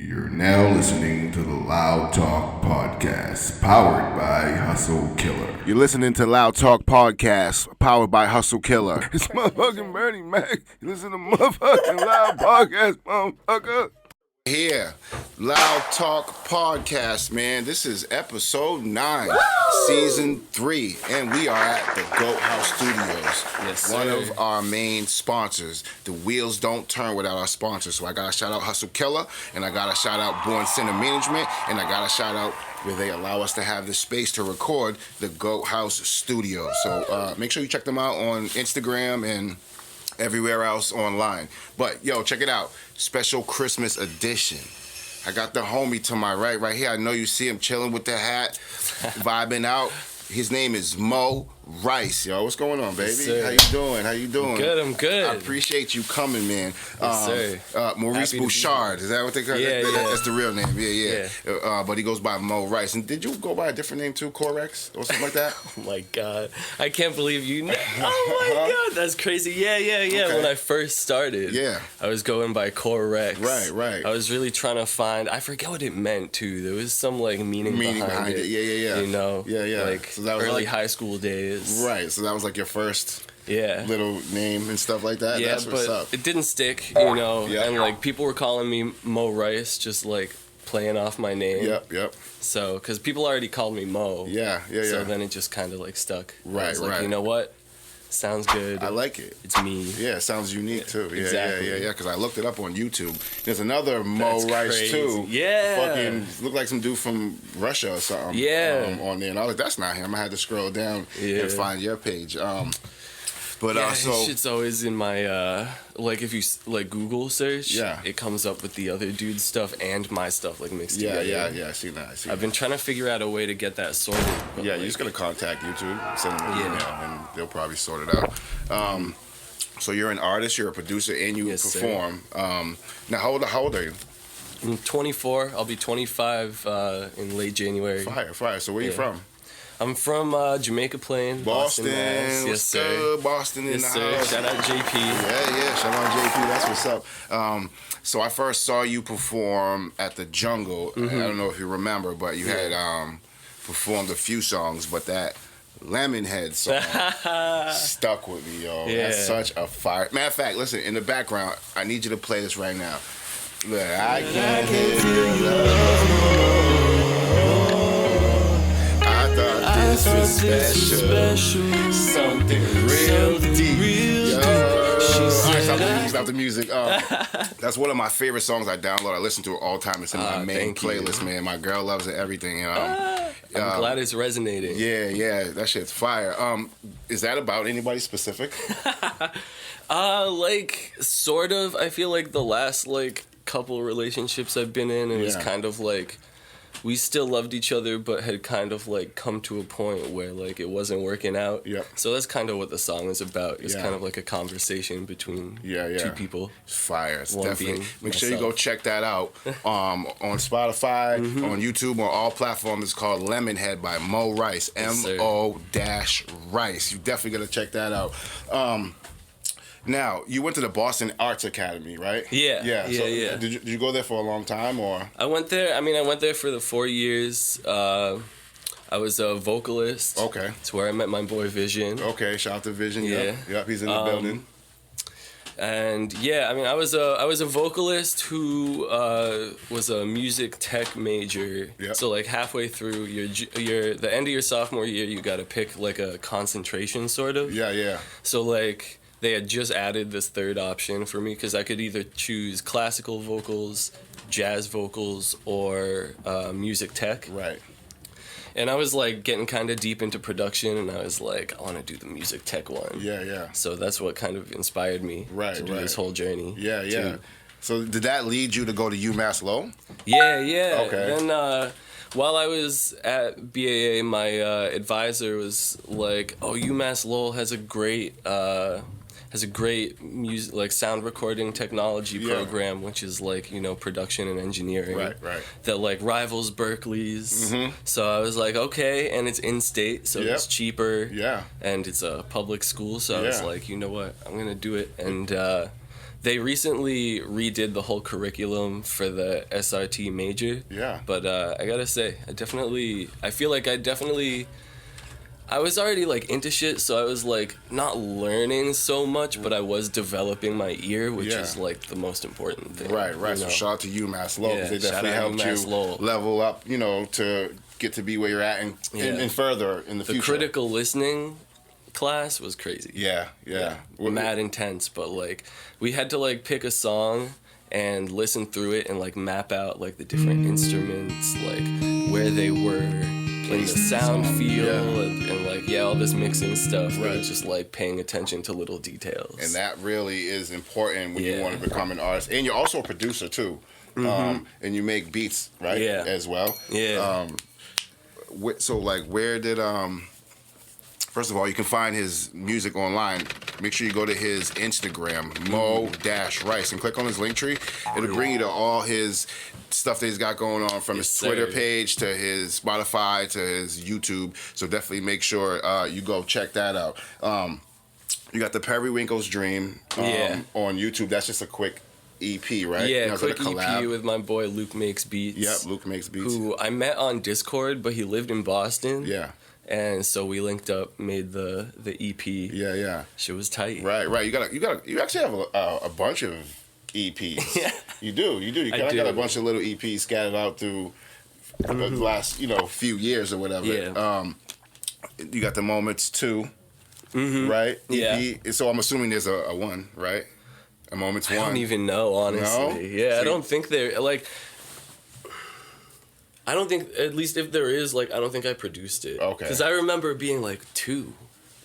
You're now listening to the Loud Talk Podcast, powered by Hustle Killer. You're listening to Loud Talk Podcast, powered by Hustle Killer. It's motherfucking Bernie Mac. You listen to motherfucking Loud Podcast, motherfucker. Here, Loud Talk Podcast, man. This is episode 9, season 3, and we are at the Goat House Studios. Yes, one sir. of our main sponsors. The wheels don't turn without our sponsors. So I gotta shout out Hustle Killer, and I gotta shout out Born Center Management, and I gotta shout out where they allow us to have the space to record the Goat House Studios. So make sure you check them out on Instagram and everywhere else online. But yo, check it out. Special Christmas edition. I got the homie to my right here. I know you see him chilling with the hat, vibing out. His name is Mo Rice, yo. What's going on, baby? Yes, How you doing? I'm good. I appreciate you coming, man. Yes, sir. Maurice Happy to be Bouchard, is that what they call it? Yeah, yeah. That's the real name, yeah. But he goes by Mo Rice. And did you go by a different name too, Corex or something like that? Oh my god, I can't believe you know. Oh my god, that's crazy. Yeah. Okay. When I first started, I was going by Core Rex. Right. I was really trying to find. I forget what it meant too. There was some like meaning behind it. Yeah. You know. Yeah. Like So that was early like- high school days. Right. So that was like your first Yeah. little name and stuff like that. Yeah, That's what's but up. it didn't stick, you know. Yeah. And like people were calling me Mo Rice, just like playing off my name. Yep. So, because people already called me Mo. Yeah. So then it just kind of like stuck. Right, I was like, right. you know what? Sounds good. I like it. It's me. Yeah, it sounds unique too. Yeah, Exactly. Yeah. Because I looked it up on YouTube. There's another Mo That's Rice crazy. too. Yeah. Fucking looked like some dude from Russia or something. Yeah. On there, and I was like, that's not him. I had to scroll down Yeah. and find your page. But Yeah, so shit's always in my like if you like Google search, Yeah. it comes up with the other dude's stuff and my stuff like mixed yeah. together. I see that. I've been trying to figure out a way to get that sorted. But Yeah, like, you're just gonna contact YouTube, send them an Yeah. email, and they'll probably sort it out. So you're an artist, you're a producer, and you Yes, sir. perform. Now, how old are you? I'm 24. I'll be 25 in late January. Fire. So where you Yeah. from? I'm from Jamaica Plain, Boston. Mass. Yes, What's sir. good? Boston in Yes, the sir. house. Shout out JP. Yeah. Shout out JP. That's what's up. So I first saw you perform at the Jungle. Mm-hmm. I don't know if you remember, but you had performed a few songs, but that Lemonhead song stuck with me, yo. Yeah. That's such a fire. Matter of fact, listen, in the background, I need you to play this right now. Look, I can't hear your love. I thought this was special. Something real deep. Yo. Alright, stop the music. That's one of my favorite songs I download. I listen to it all the time. It's in my main thank you. playlist, man. My girl loves it, everything. I'm glad it's resonating. Yeah, that shit's fire. Is that about anybody specific? Like sort of. I feel like the last like couple relationships I've been in, it was Yeah. kind of like we still loved each other, but had kind of like come to a point where like it wasn't working out. Yep. So that's kind of what the song is about. It's Yeah. kind of like a conversation between Yeah. two people. It's fire. It's One definitely. being Make sure you go myself. check that out on Spotify, Mm-hmm. on YouTube, on all platforms. It's called Lemonhead by Mo Rice. Yes, sir. Mo-Rice. You definitely gotta check that out. Now you went to the Boston Arts Academy, right? Yeah. So Yeah. Did you go there for a long time or? I went there. I went there for the 4 years. I was a vocalist. Okay. It's where I met my boy Vision. Okay. Shout out to Vision. Yeah. Yep. He's in the building. And yeah, I was a vocalist who was a music tech major. Yep. So like halfway through the end of your sophomore year, you got to pick like a concentration sort of. Yeah. So like they had just added this third option for me because I could either choose classical vocals, jazz vocals, or music tech. Right. And I was like getting kind of deep into production, and I was like, I want to do the music tech one. Yeah. So that's what kind of inspired me to do this whole journey. Yeah. to- So did that lead you to go to UMass Lowell? Yeah. Okay. Then while I was at BAA, my advisor was like, "Oh, UMass Lowell has a great music, like sound recording technology Yeah. program, which is like production and engineering, Right. that like rivals Berkeley's." So I was like, okay, and it's in state, so Yep. it's cheaper. Yeah. And it's a public school, so I was Yeah. like, you know what, I'm gonna do it. And They recently redid the whole curriculum for the SRT major. Yeah. But I gotta say, I feel like I was already like into shit, so I was like not learning so much, but I was developing my ear, which Yeah. is like the most important thing. Right. you So know? shout out to UMass Lowell, because Yeah, they definitely shout out helped UMass you Lowell. level up, to get to be where you're at and, Yeah. and further in the The future. critical listening class was crazy. Yeah. Mad intense, but like we had to like pick a song and listen through it and like map out like the different instruments, like where they were, like the sound feel, yeah. and like all this mixing stuff. It Right. was just like paying attention to little details. And that really is important when you Yeah. want to become an artist. And you're also a producer too. And you make beats, right? Yeah. As well. Yeah. So like, where did first of all, you can find his music online. Make sure you go to his Instagram, Mo-Rice, and click on his link tree. It'll bring you to all his stuff that he's got going on, from his Twitter sir. page to his Spotify to his YouTube. So definitely make sure you go check that out. You got the Periwinkle's Dream on YouTube. That's just a quick EP, right? Yeah, Is it a quick collab? EP with my boy Luke Makes Beats. Yep, Luke Makes Beats. Who I met on Discord, but he lived in Boston. Yeah. And so we linked up, made the EP. Yeah. Shit was tight. Right. You actually have a bunch of EPs. Yeah. You do. You I kind of got a do. bunch of little EPs scattered out through the last, few years or whatever. Yeah. You got the Moments 2, right? Yeah. EP. So I'm assuming there's a 1, right? A Moments 1. I don't even know, honestly. No? Yeah, So I don't think they're like. I don't think, at least if there is, like, I don't think I produced it. Okay. Because I remember being like 2.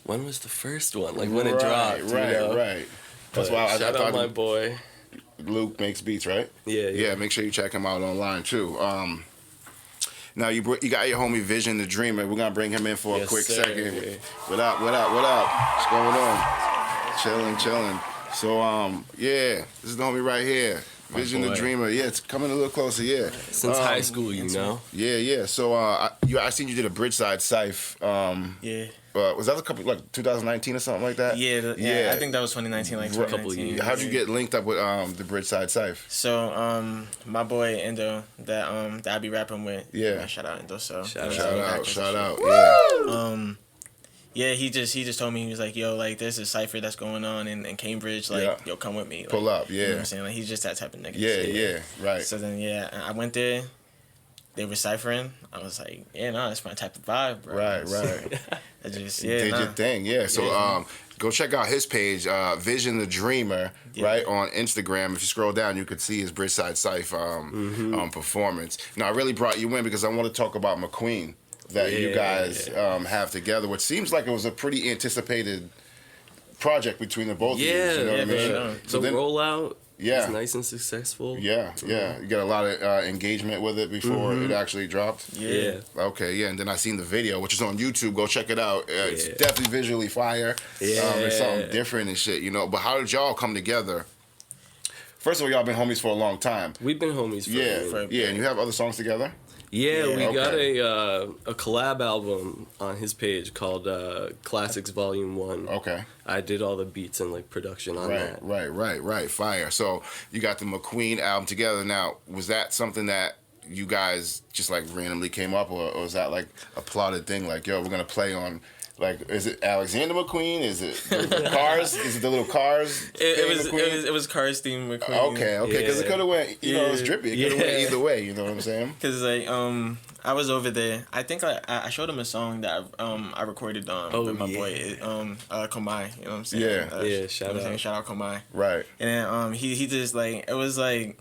When was the first one? Like when it dropped. Right. That's why I shout thought out my boy. Luke Makes Beats, right? Yeah. Make sure you check him out online too. Now you got your homie Vision the Dreamer. We're gonna bring him in for a Yes, quick sir. second. What up? What's going on? Chilling. So this is the homie right here. Vision the boy. Dreamer. Yeah, it's coming a little closer. Yeah. Since high school, you know? Yeah. So I seen you did a Bridgeside Cypher. Yeah. Was that a couple, like 2019 or something like that? Yeah, I think that was 2019, like Right. 2019. How'd you get linked up with the Bridgeside Cypher? So, my boy Endo, that I be rapping with. Yeah. Shout out Endo. So Shout Shout out. Yeah. Yeah, he just told me, he was like, yo, like there's a cipher that's going on in Cambridge, like Yeah. yo, come with me. Like, Pull up, You know yeah. what I'm saying? Like he's just that type of nigga. Yeah, right. So then I went there. They were ciphering. I was like, yeah, nah, that's my type of vibe, bro. Right. I just Did your thing, yeah. So go check out his page, Vision the Dreamer, right, on Instagram. If you scroll down, you could see his Bridgeside Cypher performance. Now, I really brought you in because I want to talk about McQueen that you guys have together, which seems like it was a pretty anticipated project between the both of you. You know what I mean? sure. So the then, rollout Yeah. was nice and successful. yeah. You got a lot of engagement with it before it actually dropped. Yeah. Okay, yeah, and then I seen the video, which is on YouTube. Go check it out. It's Yeah. definitely visually fire. Yeah. It's something different and shit, But how did y'all come together? First of all, y'all been homies for a long time. We've been homies for a minute. Yeah, and you have other songs together? Yeah, we Okay. got a collab album on his page called Classics Volume 1. Okay. I did all the beats and like production on that. Right. Fire. So you got the McQueen album together. Now, was that something that you guys just like randomly came up, or was that like a plotted thing? Like, yo, we're gonna play on. Like, is it Alexander McQueen? Is it the Cars? Is it the little Cars? It was Cars theme McQueen. Okay, because it Yeah. could have went, it was drippy. It could have went Yeah. either way. You know what I'm saying? Cause like I was over there. I think I showed him a song that I recorded with my boy Komai. You know what I'm saying? Yeah. Yeah, you know shout what I'm saying? out. Shout out Komai. Right. And then he just like it was like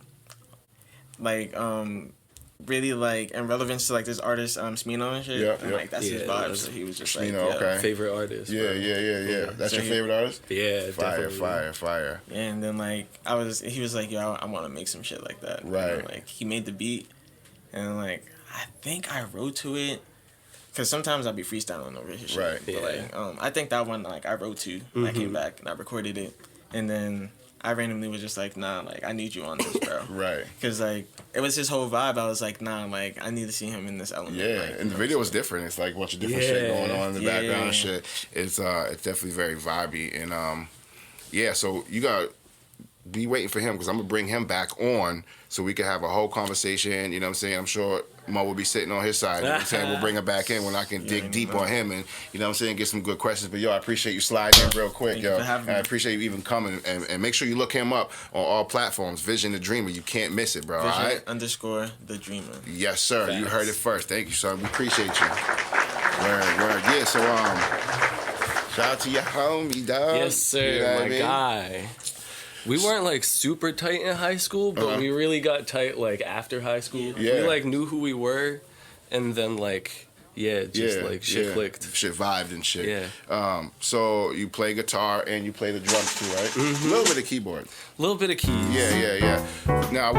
really like in relevance to like this artist Smino and shit. Yeah, and yeah. like that's his Yeah, vibe. that's So he was just Smino, like okay. Favorite artist. Yeah. bro. That's So your he- favorite artist? Yeah, Fire, definitely. And then like he was like, yo, I want to make some shit like that. Right. And, like he made the beat, and like I think I wrote to it, cause sometimes I'll be freestyling over his shit. Right. But Yeah. like I think that one like I wrote to. And I came back and I recorded it, and then I randomly was just like, nah, like I need you on this, bro. Right. Cause like it was his whole vibe. I was like, nah, like I need to see him in this element. Yeah, like, and the video was different. It's like a bunch of different shit Yeah. going on in the Yeah. background and shit. It's definitely very vibey. And so you got be waiting for him because I'm gonna bring him back on so we can have a whole conversation. You know what I'm saying? I'm sure Mo will be sitting on his side. You know what I'm saying? We'll bring him back in when I can dig deep on him and, you know what I'm saying, get some good questions. But yo, I appreciate you sliding in real quick, Thank yo. you for having me. I appreciate you even coming and make sure you look him up on all platforms. Vision the Dreamer. You can't miss it, bro. All right? Vision _ the Dreamer. Yes, sir. You Facts. heard it first. Thank you, son. We appreciate you. Word. Yeah, so shout out to your homie, dog. Yes, sir, You know what my I mean? guy. We weren't like super tight in high school, but we really got tight like after high school. Yeah. We like knew who we were, and then like shit clicked. Shit vibed and shit. Yeah. So you play guitar and you play the drums too, right? A little bit of keyboard. A little bit of keys. Yeah. Now,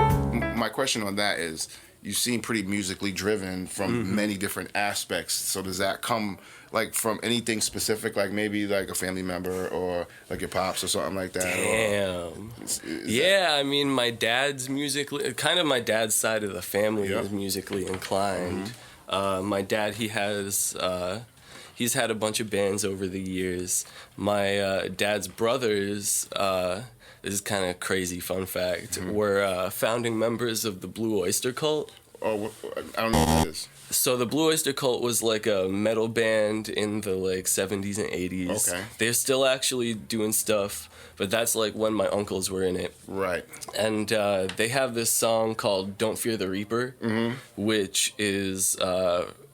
my question on that is, you seem pretty musically driven from many different aspects. So does that come like from anything specific, like maybe like a family member or like your pops or something like that? Damn. I mean, my dad's my dad's side of the family is musically inclined. My dad, he's had a bunch of bands over the years. My dad's brothers, this is kind of crazy fun fact, were founding members of the Blue Oyster Cult. Oh, I don't know what that is. So the Blue Oyster Cult was like a metal band in the like 70s and 80s. Okay. They're still actually doing stuff, but that's like when my uncles were in it. Right. And they have this song called Don't Fear the Reaper, which is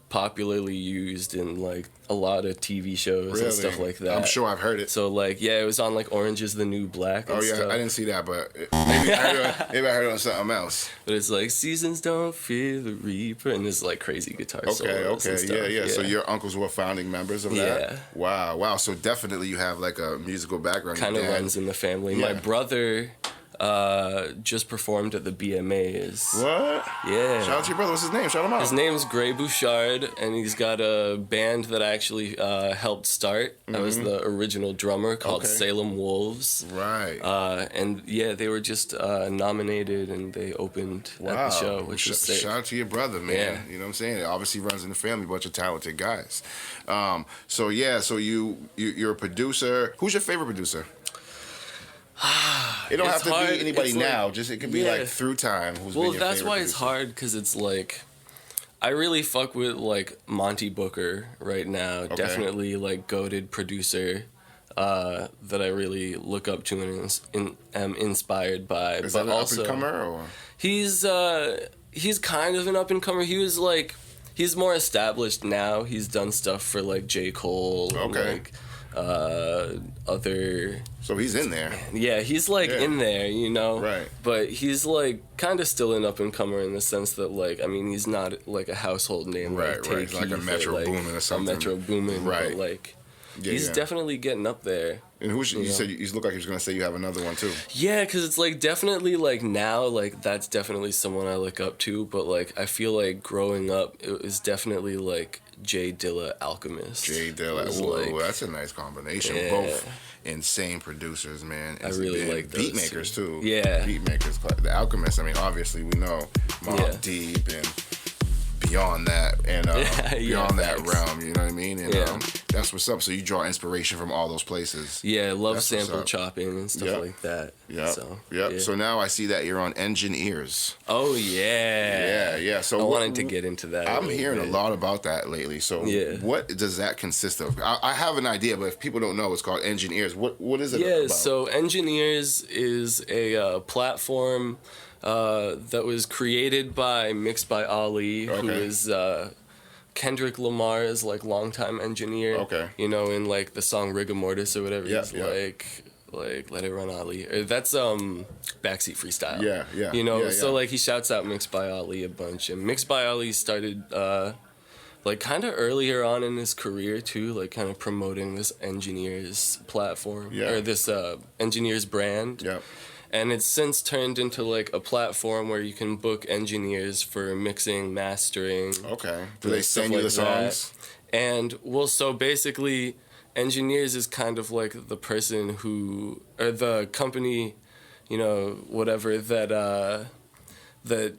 popularly used in like a lot of TV shows and stuff like that. I'm sure I've heard it. So like, yeah, it was on like Orange is the New Black and Oh yeah, stuff. I didn't see that, but maybe I heard it on something else. But it's like, seasons don't fear the reaper, and there's like crazy guitar solos and Okay, stuff. yeah. So your uncles were founding members of that? Yeah. Wow. So definitely you have like a musical background. Kind of Your dad- runs in the family. Yeah. My brother just performed at the BMAs. What? Yeah. Shout out to your brother. What's his name? Shout him out. His name's Gray Bouchard, and he's got a band that I actually helped start. I was the original drummer called Okay. Salem Wolves. Right. And yeah, they were just nominated and they opened at the show, which was sick. Shout out to your brother, man. Yeah. You know what I'm saying? It obviously runs in the family, bunch of talented guys. So you're a producer. Who's your favorite producer? It don't It's have to hard. be anybody It's like- now. Just it could be yeah. like through time. Who's Well, been your that's favorite why it's producer? hard, because it's like, I really fuck with like Monty Booker right now. Okay. Definitely like goated producer that I really look up to and am inspired by. Is but that an also, up-and-comer or? he's kind of an up and comer. He was like, he's more established now. He's done stuff for like J. Cole and Okay. like other. So he's in there. Yeah, he's like Yeah. in there, you know. Right. But he's like kind of still an up and comer in the sense that like, I mean, he's not like a household name. Right, like right. Tay He's like a Keith Metro or, like, Boomin or something. A Metro Boomin, Right. But like, Yeah, he's yeah. definitely getting up there. And who's you Yeah. said you look like you was gonna say you have another one too. Yeah, because it's like definitely like now, like that's definitely someone I look up to. But like, I feel like growing up, it was definitely like Jay Dilla Alchemist. Jay Dilla. It was, Whoa, like, that's a nice combination. Yeah. Both insane producers, man. I really And like those beat makers too. Yeah. Beat makers. The Alchemist. I mean, obviously we know Mobb Yeah. Deep and beyond that, and Yeah, beyond that facts. realm. You know what I mean? And Yeah. that's what's up. So you draw inspiration from all those places. Yeah, I love That's what's sample up. chopping and stuff Yep. like that. Yep. So, Yep. yeah. So now I see that you're on Engineers. Oh yeah. Yeah. So I what- wanted to get into that. I'm little hearing bit. a lot about that lately. So Yeah. what does that consist of? I have an idea, but if people don't know, it's called Engineers. What is it Yeah, about? so Engineers is a platform that was created by Mixed by Ali, who Okay. is Kendrick Lamar's like longtime engineer. Okay. You know, in like the song Rigor Mortis or whatever. Yeah, He's yeah. like Let It Run Ali. Or that's Backseat Freestyle. Yeah. You know, Yeah, so yeah. like he shouts out Mixed by Ali a bunch, and Mixed by Ali started like kind of earlier on in his career too, like kind of promoting this engineers platform Yeah. or this engineers brand. Yep. And it's since turned into like a platform where you can book engineers for mixing, mastering. Okay. Do doing they stuff send you the like that. songs? And well, so basically, engineers is kind of like the person who, or the company, you know, whatever that that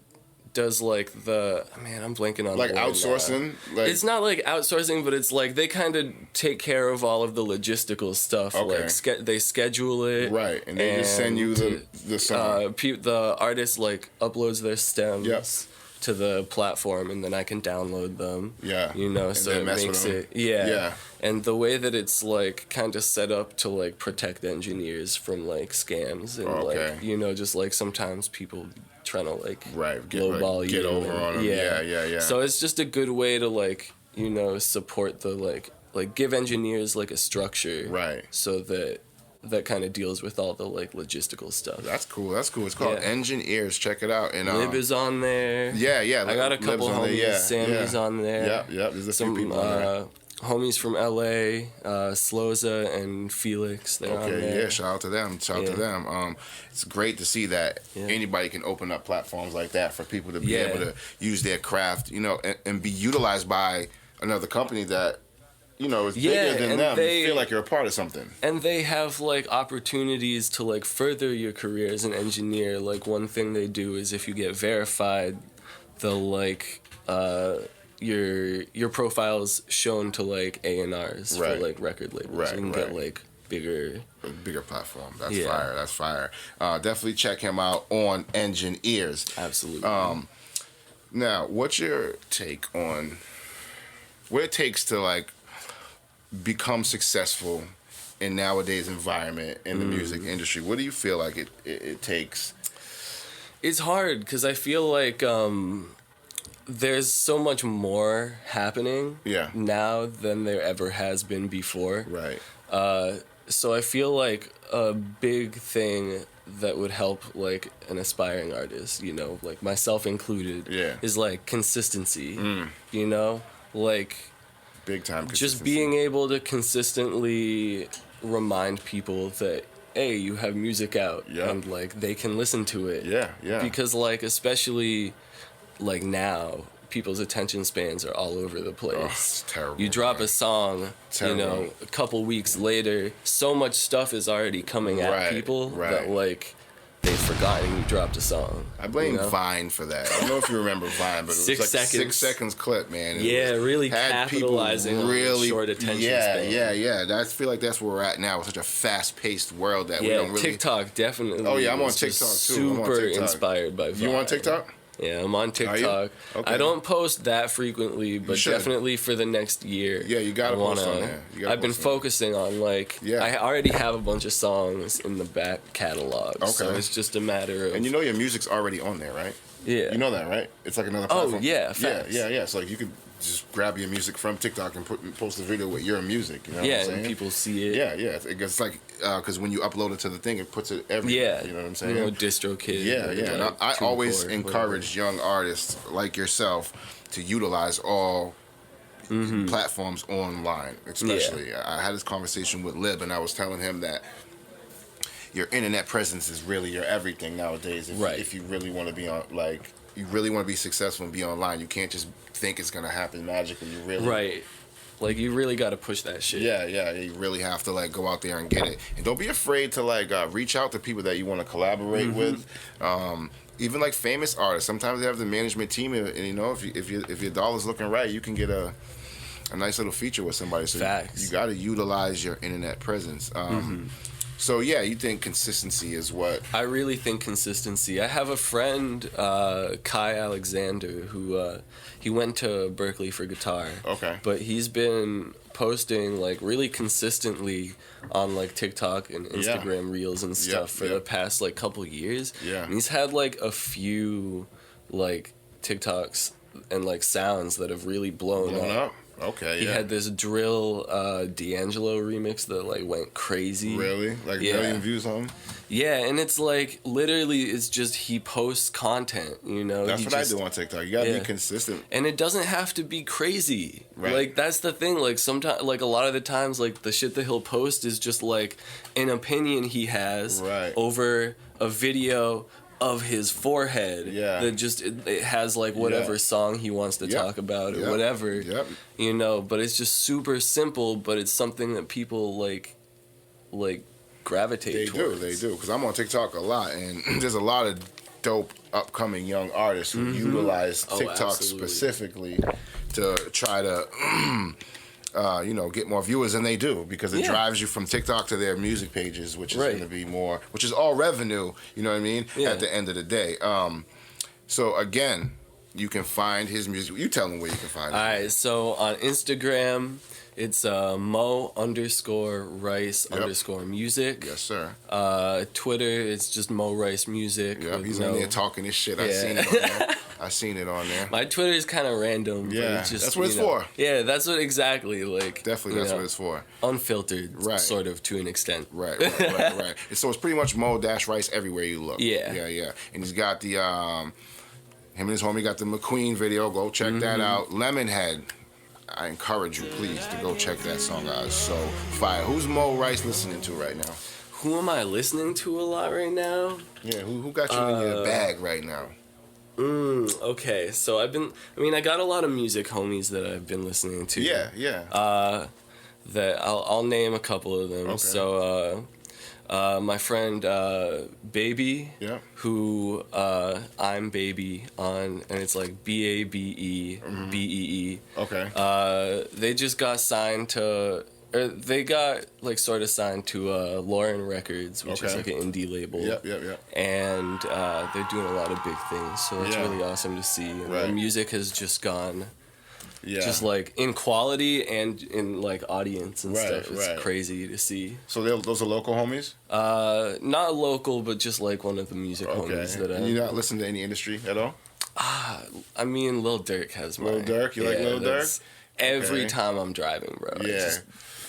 does like I'm blanking on Like the word outsourcing? now. Like, It's not like outsourcing, but it's like they kind of take care of all of the logistical stuff. Okay. Like they schedule it, right, and they just send you the song. The artist like uploads their stems. Yep. To the platform, and then I can download them. Yeah. You know, And so then it mess with makes them. it yeah. Yeah. And the way that it's like kind of set up to like protect engineers from like scams and Okay. like, you know, just like sometimes people trying to like Right, lowball get you over and- on them. Yeah. So it's just a good way to like, you know, support the like give engineers like a structure. Right. So that kind of deals with all the like logistical stuff. That's cool. It's called Yeah. Engineers. Check it out. And Lib is on there. yeah. I got a Lib's couple on there, homies. yeah, Sammy's yeah. on there. Yep. There's a Some few people on there. homies from LA, Sloza and Felix. They're on Okay, there. yeah, shout out to them. It's great to see that Yeah. anybody can open up platforms like that for people to be Yeah. able to use their craft, you know, and be utilized by another company that, you know, is Yeah, bigger than and them. they- You feel like you're a part of something. And they have like opportunities to like further your career as an engineer. Like one thing they do is if you get verified, they'll like your profile's shown to like A&Rs Right. for like record labels. Right, You can right. get like bigger. A bigger platform. That's Yeah. fire. That's fire. Definitely check him out on Engineers. Absolutely. Now, what's your take on what it takes to like become successful in nowadays environment in the music industry? What do you feel like it takes? It's hard because I feel like there's so much more happening Yeah. now than there ever has been before. Right. So I feel like a big thing that would help like an aspiring artist, you know, like myself included, Yeah. is like consistency. You know, like Big time. just consistency. being able to consistently remind people that hey, you have music out Yeah. and like they can listen to it. Yeah. Because like especially like now people's attention spans are all over the place. Oh, it's terrible. You drop man. a song, Terrible. you know, a couple weeks later, so much stuff is already coming at Right, people right. that like they've forgotten you dropped a song. I blame you know? Vine for that. I don't know if you remember Vine, but it was 6 like a seconds. 6 seconds clip, man. It Yeah, was- really had people capitalizing on short attention span. Yeah. I feel like that's where we're at now with such a fast-paced world that we Yeah, don't really. TikTok definitely. Oh, yeah, I'm on is just TikTok, too. I'm on Super TikTok. inspired by Vine. You on TikTok? Yeah, I'm on you? TikTok. Okay. I don't post that frequently, but should. definitely for the next year. Yeah, you gotta I wanna- post on there. You gotta I've been post on there. focusing on like Yeah. I already have a bunch of songs in the back catalog. So Okay. it's just a matter of And you know your music's already on there, right? yeah. You know that, right? It's like another Oh, platform. yeah, facts. Yeah. So like you could just grab your music from TikTok and post a video with your music. You know yeah, what I'm saying? and people see it. Yeah. It's like because when you upload it to the thing, it puts it everywhere. Yeah. You know what I'm saying? You know, DistroKid. Yeah. or, And like, I always TuneCore, encourage young artists like yourself to utilize all platforms online, especially. I had this conversation with Lib, and I was telling him that your internet presence is really your everything nowadays. Right. If you really want to be on, like, you really want to be successful and be online, you can't just think it's gonna happen magically. You really, Right. Like you really got to push that shit. Yeah. You really have to like go out there and get it, and don't be afraid to like reach out to people that you want to collaborate with. Even like famous artists, sometimes they have the management team, and you know if your dollar's looking right, you can get a nice little feature with somebody. So Facts. you got to utilize your internet presence. So yeah, you think consistency is what? I really think consistency. I have a friend, Kai Alexander, who he went to Berkeley for guitar. Okay. But he's been posting like really consistently on like TikTok and Instagram Reels and stuff for the past like couple years. Yeah. And he's had like a few like TikToks and like sounds that have really blown up. Okay, He had this drill D'Angelo remix that like went crazy. Really? Like Yeah. million views on? Yeah, and it's like literally it's just he posts content, you know. That's He what just- I do on TikTok. You gotta Yeah. be consistent. And it doesn't have to be crazy. Right. Like that's the thing. Like sometimes, like a lot of the times, like the shit that he'll post is just like an opinion he has Right. over a video of his forehead. Yeah. That just it has like whatever Yeah. song he wants to Yep. talk about or Yep. whatever. Yep. You know, but it's just super simple. But it's something that people like gravitate They towards. do, because I'm on TikTok a lot, and there's a lot of dope upcoming young artists who utilize Oh, TikTok absolutely. specifically to try to get more viewers than they do, because it Yeah. drives you from TikTok to their music pages, which is Right. going to be more, which is all revenue, you know what I mean, Yeah. at the end of the day. So again, you can find his music. You tell them where you can find it. All right, so on Instagram, it's Mo_Rice_music. Yes, sir. Twitter, it's just Mo Rice Music. Yeah, with he's no- in there talking his shit. I Yeah. seen it on there. I seen it on there. My Twitter is kind of random. But Yeah, it's just, that's what it's you know, for. Yeah, that's what exactly like. Definitely, you that's know, what it's for. unfiltered, Right. sort of to an extent. Right. And so it's pretty much Mo-Rice everywhere you look. Yeah. Yeah. And he's got the him and his homie got the McQueen video. Go check Mm-hmm. that out. Lemonhead. I encourage you, please, to go check that song out. It's so fire. Who's Mo Rice listening to right now? Who am I listening to a lot right now? Yeah, who got you in your bag right now? Okay, so I got a lot of music homies that I've been listening to. Yeah. That I'll name a couple of them. Okay. So, my friend Baby, Yeah. who I'm Baby on, and it's like BABEBEE. Okay. They just got signed to, or they got like sort of signed to Lauren Records, which is Okay. like an indie label. Yep. And they're doing a lot of big things, so it's Yeah. really awesome to see. And Right. their music has just gone, Yeah. just like in quality and in like audience and Right, stuff. It's right. crazy to see. So those are local homies? Not local, but just like one of the music Okay. homies that And you not listen to any industry at all? I mean, Lil Durk has my. Lil Durk? You like Lil that's- Every Okay. time I'm driving, bro. I Yeah. just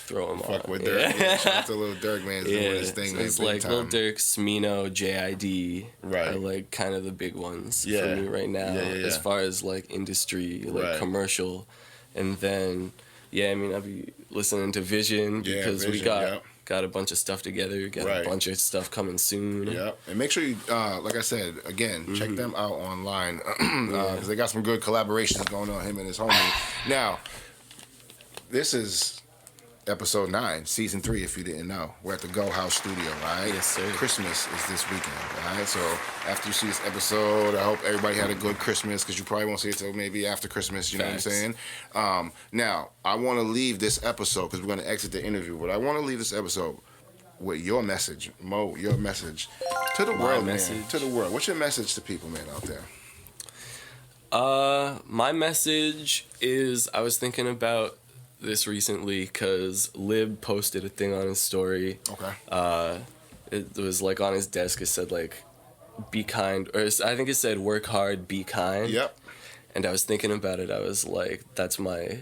throw him Fuck on. with Yeah. Dirk. Yeah, shout out to Lil Durk, man. He's doing his thing, so man. it's big like Lil time. Durk, Smino, JID Right. are like kind of the big ones Yeah. for me right now, Yeah. as far as like industry, like Right. commercial, and then I'll be listening to Vision Yeah, because we Vision, got yep. got a bunch of stuff together, got Right. a bunch of stuff coming soon. Yep. And make sure you, like I said, again, Mm-hmm. check them out online because they got some good collaborations going on, him and his homie. Now, this is episode 9, season 3, if you didn't know. We're at the Go House studio, all right? Yes, sir. Christmas is this weekend, all right? So after you see this episode, I hope everybody had a good Christmas because you probably won't see it till maybe after Christmas, you know Facts. what I'm saying? Now, I want to leave this episode because we're going to exit the interview, but I want to leave this episode with your message, Mo, your message to the world, man. message? To the world. What's your message to people, man, out there? My message is I was thinking about this recently because Lib posted a thing on his story. Okay. It was like on his desk. It said like, "Be kind," or I think it said, "Work hard, be kind." Yep. And I was thinking about it. I was like, that's my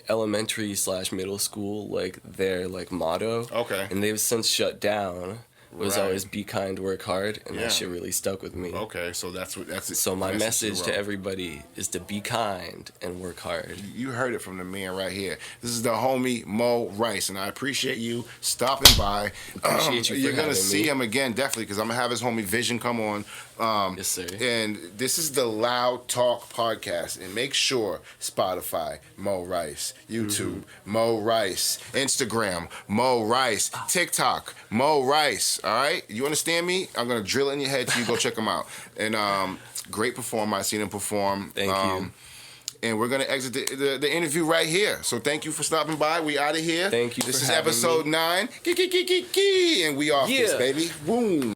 elementary / middle school, like their like motto. Okay. And they've since shut down. Was Right. always be kind, work hard, and Yeah. that shit really stuck with me. Okay, so that's it. So my message to everyone. everybody is to be kind and work hard. You heard it from the man right here. This is the homie Mo Rice, and I appreciate you stopping by. Appreciate you for You're gonna having see me. him again, definitely, because I'm gonna have his homie Vision come on. Yes, sir. And this is the Loud Talk podcast, and make sure Spotify Mo Rice, YouTube Mo Rice, Instagram Mo Rice, TikTok Mo Rice. All right, you understand me? I'm gonna drill it in your head till you go check him out. And great performer. I seen him perform. Thank you. And we're gonna exit the interview right here. So thank you for stopping by. We out of here. Thank you This for is having episode me. 9. And we off this, Yeah. baby. Boom.